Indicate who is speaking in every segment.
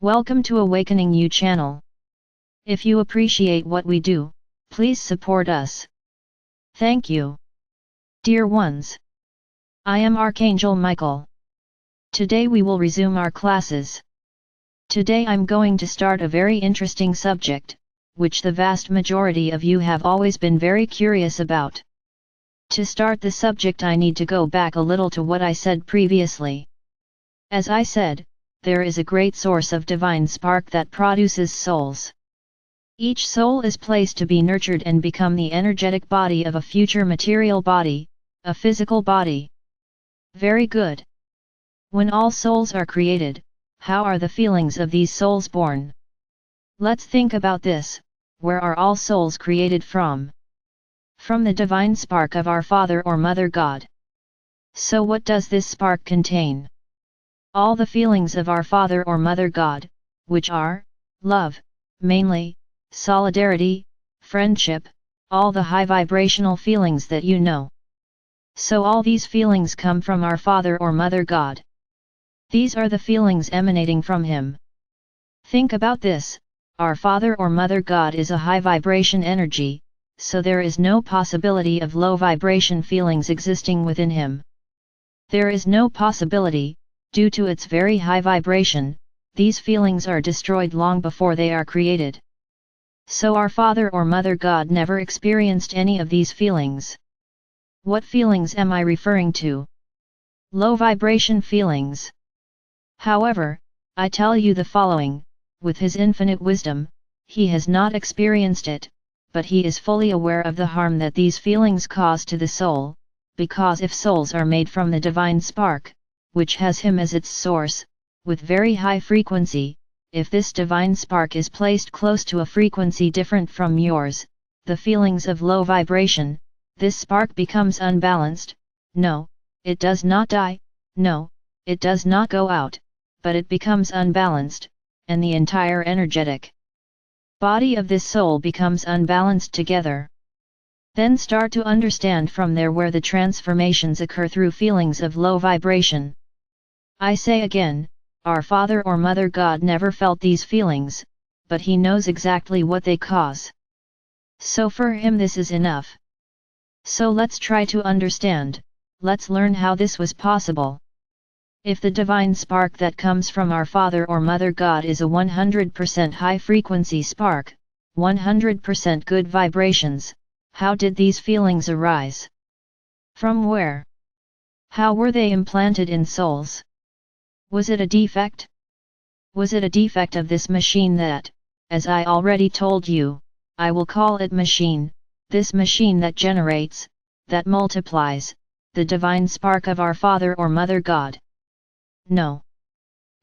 Speaker 1: Welcome to Awakening You channel. If you appreciate what we do, please support us. Thank you. Dear ones, I am Archangel Michael. Today we will resume our classes. Today I'm going to start a very interesting subject, which the vast majority of you have always been very curious about. To start the subject I need to go back a little to what I said previously. As I said, there is a great source of divine spark that produces souls. Each soul is placed to be nurtured and become the energetic body of a future material body, a physical body. Very good. When all souls are created, how are the feelings of these souls born? Let's think about this. Where are all souls created from? From the divine spark of our Father or Mother God. So what does this spark contain? All the feelings of our Father or Mother God, which are love, mainly, solidarity, friendship, all the high vibrational feelings that you know. So all these feelings come from our Father or Mother God. These are the feelings emanating from Him. Think about this, our Father or Mother God is a high vibration energy, so there is no possibility of low vibration feelings existing within Him. There is no possibility, due to its very high vibration, these feelings are destroyed long before they are created. So our Father or Mother God never experienced any of these feelings. What feelings am I referring to? Low vibration feelings. However, I tell you the following, with His infinite wisdom, He has not experienced it, but He is fully aware of the harm that these feelings cause to the soul, because if souls are made from the divine spark, which has Him as its source, with very high frequency, if this divine spark is placed close to a frequency different from yours, the feelings of low vibration, this spark becomes unbalanced. No, it does not die, no, it does not go out, but it becomes unbalanced, and the entire energetic body of this soul becomes unbalanced together. Then start to understand from there where the transformations occur through feelings of low vibration. I say again, our Father or Mother God never felt these feelings, but He knows exactly what they cause. So for Him this is enough. So let's try to understand, let's learn how this was possible. If the divine spark that comes from our Father or Mother God is a 100% high frequency spark, 100% good vibrations, how did these feelings arise? From where? How were they implanted in souls? Was it a defect? Was it a defect of this machine that, as I already told you, I will call it machine, this machine that generates, that multiplies, the divine spark of our Father or Mother God? No.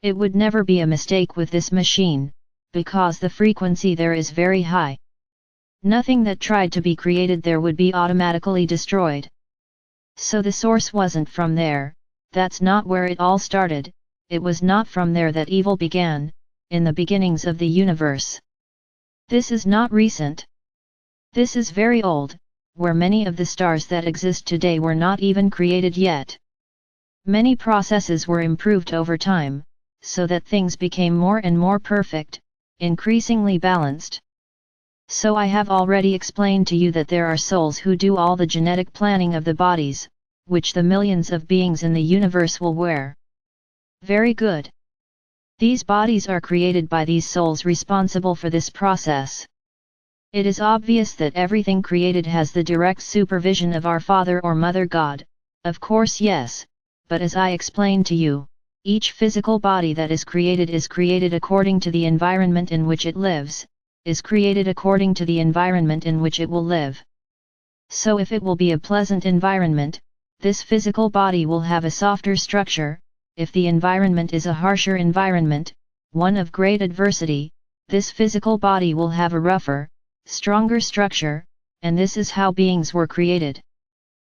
Speaker 1: It would never be a mistake with this machine, because the frequency there is very high. Nothing that tried to be created there would be automatically destroyed. So the source wasn't from there, that's not where it all started, it was not from there that evil began, in the beginnings of the universe. This is not recent. This is very old, where many of the stars that exist today were not even created yet. Many processes were improved over time, so that things became more and more perfect, increasingly balanced. So I have already explained to you that there are souls who do all the genetic planning of the bodies, which the millions of beings in the universe will wear. Very good. These bodies are created by these souls responsible for this process. It is obvious that everything created has the direct supervision of our Father or Mother God, of course yes. But as I explained to you, each physical body that is created according to the environment in which it lives, is created according to the environment in which it will live. So if it will be a pleasant environment, this physical body will have a softer structure. If the environment is a harsher environment, one of great adversity, this physical body will have a rougher, stronger structure, and this is how beings were created.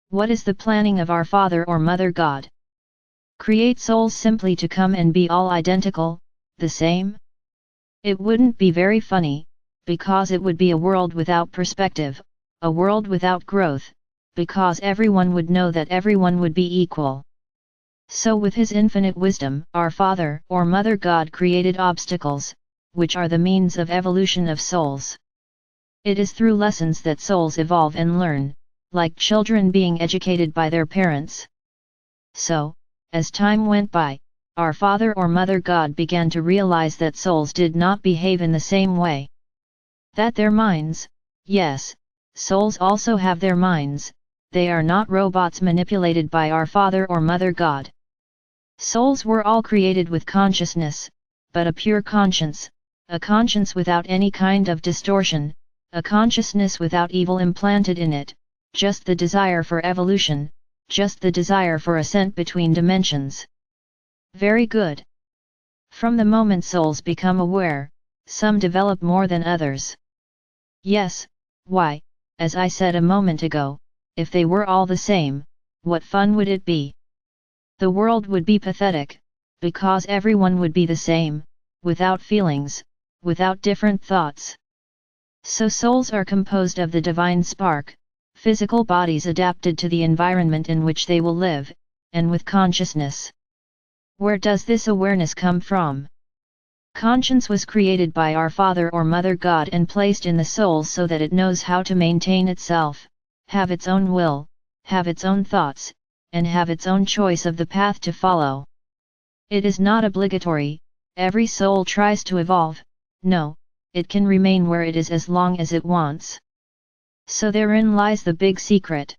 Speaker 1: What is the planning of our Father or Mother God? Create souls simply to come and be all identical, the same? It wouldn't be very funny, because it would be a world without perspective, a world without growth, because everyone would know that everyone would be equal. So with his infinite wisdom, our Father or Mother God created obstacles, which are the means of evolution of souls. It is through lessons that souls evolve and learn, like children being educated by their parents. So, as time went by, our Father or Mother God began to realize that souls did not behave in the same way. That their minds, yes, souls also have their minds, they are not robots manipulated by our Father or Mother God. Souls were all created with consciousness, but a pure conscience, a conscience without any kind of distortion, a consciousness without evil implanted in it, just the desire for evolution, just the desire for ascent between dimensions. Very good. From the moment souls become aware, some develop more than others. Yes, why, as I said a moment ago, if they were all the same, what fun would it be? The world would be pathetic, because everyone would be the same, without feelings, without different thoughts. So souls are composed of the divine spark, physical bodies adapted to the environment in which they will live, and with consciousness. Where does this awareness come from? Conscience was created by our Father or Mother God and placed in the soul so that it knows how to maintain itself, have its own will, have its own thoughts, and have its own choice of the path to follow. It is not obligatory, every soul tries to evolve, no, it can remain where it is as long as it wants. So therein lies the big secret.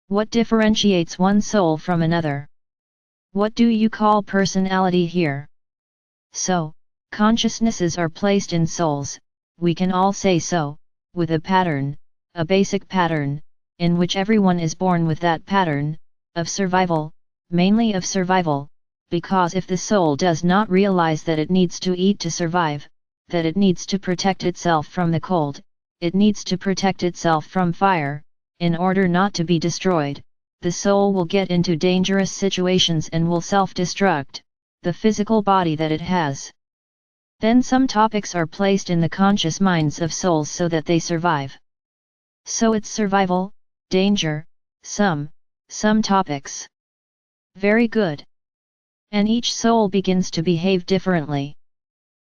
Speaker 1: What differentiates one soul from another? What do you call personality here? So, consciousnesses are placed in souls, we can all say so, with a pattern, a basic pattern, in which everyone is born with that pattern, of survival, mainly of survival, because if the soul does not realize that it needs to eat to survive, that it needs to protect itself from the cold, it needs to protect itself from fire, in order not to be destroyed, the soul will get into dangerous situations and will self-destruct, the physical body that it has. Then some topics are placed in the conscious minds of souls so that they survive. So it's survival, danger, some topics. Very good. And each soul begins to behave differently.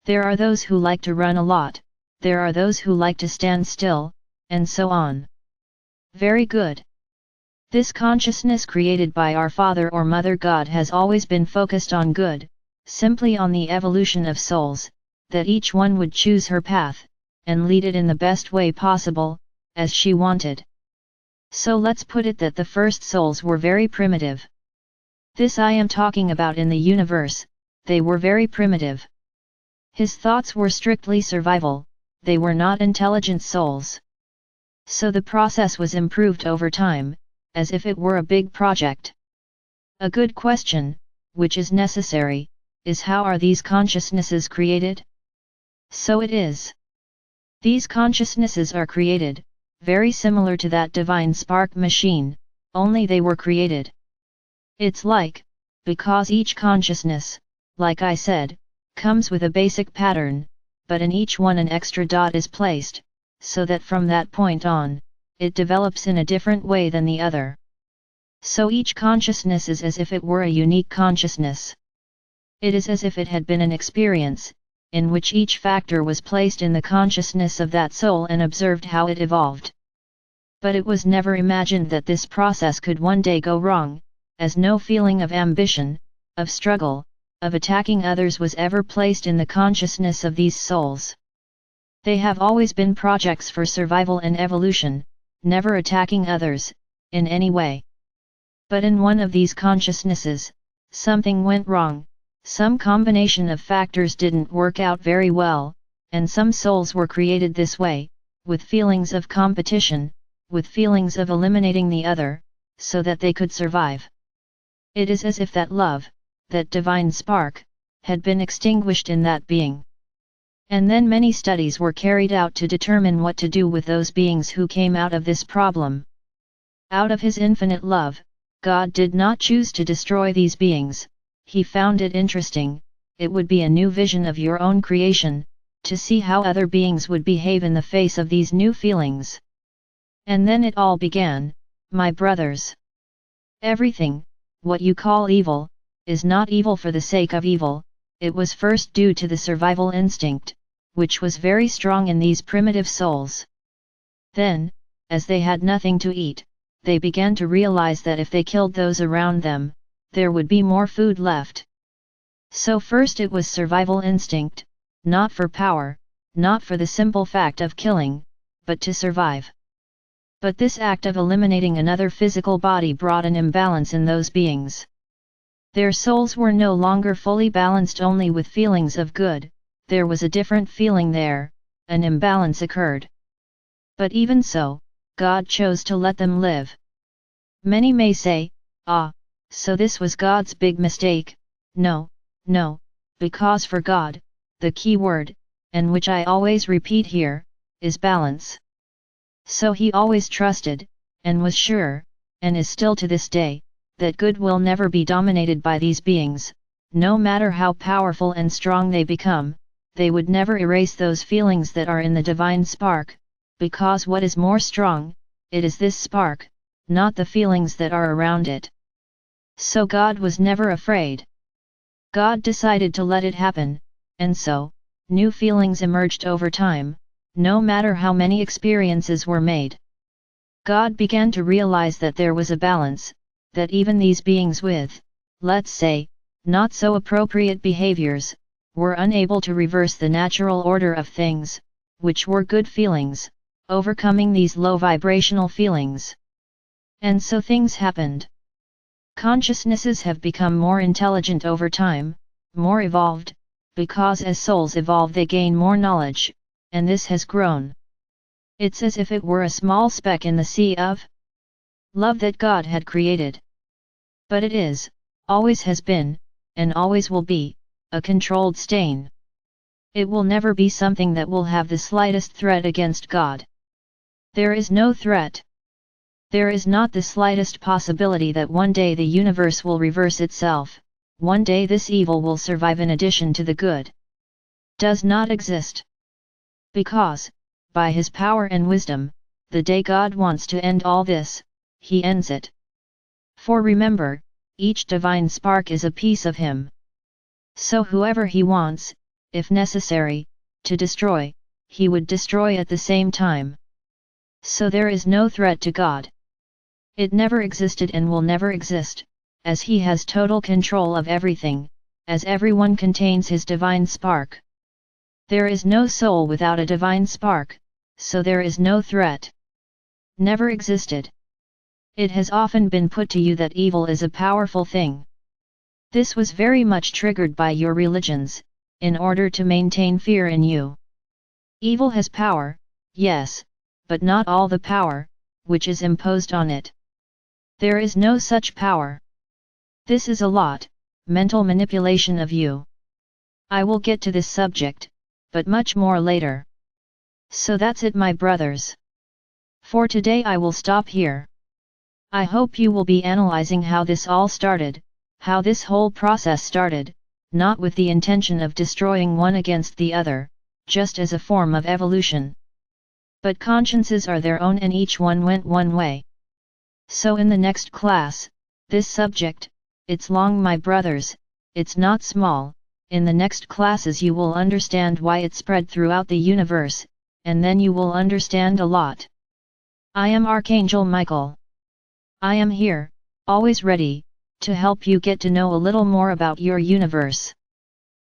Speaker 1: There are those who like to run a lot, there are those who like to stand still, and so on. Very good. This consciousness created by our Father or Mother God has always been focused on good, simply on the evolution of souls, that each one would choose her path, and lead it in the best way possible, as she wanted. So let's put it that the first souls were very primitive. This I am talking about in the universe, they were very primitive. His thoughts were strictly survival, they were not intelligent souls. So the process was improved over time, as if it were a big project. A good question, which is necessary, is how are these consciousnesses created? So it is. These consciousnesses are created, very similar to that divine spark machine, only they were created. It's like, because each consciousness, like I said, comes with a basic pattern, but in each one an extra dot is placed, so that from that point on, it develops in a different way than the other. So each consciousness is as if it were a unique consciousness. It is as if it had been an experience, in which each factor was placed in the consciousness of that soul and observed how it evolved. But it was never imagined that this process could one day go wrong, as no feeling of ambition, of struggle, of attacking others was ever placed in the consciousness of these souls. They have always been projects for survival and evolution, never attacking others, in any way. But in one of these consciousnesses, something went wrong, some combination of factors didn't work out very well, and some souls were created this way, with feelings of competition, with feelings of eliminating the other, so that they could survive. It is as if that love, that divine spark, had been extinguished in that being. And then many studies were carried out to determine what to do with those beings who came out of this problem. Out of His infinite love, God did not choose to destroy these beings. He found it interesting, it would be a new vision of your own creation, to see how other beings would behave in the face of these new feelings. And then it all began, my brothers. Everything, what you call evil, is not evil for the sake of evil, it was first due to the survival instinct, which was very strong in these primitive souls. Then, as they had nothing to eat, they began to realize that if they killed those around them, there would be more food left. So first it was survival instinct, not for power, not for the simple fact of killing, but to survive. But this act of eliminating another physical body brought an imbalance in those beings. Their souls were no longer fully balanced only with feelings of good, there was a different feeling there, an imbalance occurred. But even so, God chose to let them live. Many may say, so this was God's big mistake. No, because for God, the key word, and which I always repeat here, is balance. So he always trusted, and was sure, and is still to this day, that good will never be dominated by these beings, no matter how powerful and strong they become, they would never erase those feelings that are in the divine spark, because what is more strong, it is this spark, not the feelings that are around it. So God was never afraid. God decided to let it happen, and so, new feelings emerged over time, no matter how many experiences were made. God began to realize that there was a balance, that even these beings with, let's say, not so appropriate behaviors, were unable to reverse the natural order of things, which were good feelings, overcoming these low vibrational feelings. And so things happened. Consciousnesses have become more intelligent over time, more evolved, because as souls evolve they gain more knowledge, and this has grown. It's as if it were a small speck in the sea of love that God had created. But it is, always has been, and always will be, a controlled stain. It will never be something that will have the slightest threat against God. There is no threat. There is not the slightest possibility that one day the universe will reverse itself, one day this evil will survive in addition to the good. Does not exist. Because, by his power and wisdom, the day God wants to end all this, he ends it. For remember, each divine spark is a piece of him. So whoever he wants, if necessary, to destroy, he would destroy at the same time. So there is no threat to God. It never existed and will never exist, as he has total control of everything, as everyone contains his divine spark. There is no soul without a divine spark, so there is no threat. Never existed. It has often been put to you that evil is a powerful thing. This was very much triggered by your religions, in order to maintain fear in you. Evil has power, yes, but not all the power, which is imposed on it. There is no such power. This is a lot, mental manipulation of you. I will get to this subject, but much more later. So that's it, my brothers. For today I will stop here. I hope you will be analyzing how this all started, how this whole process started, not with the intention of destroying one against the other, just as a form of evolution. But consciences are their own and each one went one way. So in the next class, this subject, it's long, my brothers, it's not small. In the next classes you will understand why it spread throughout the universe, and then you will understand a lot. I am Archangel Michael. I am here, always ready, to help you get to know a little more about your universe.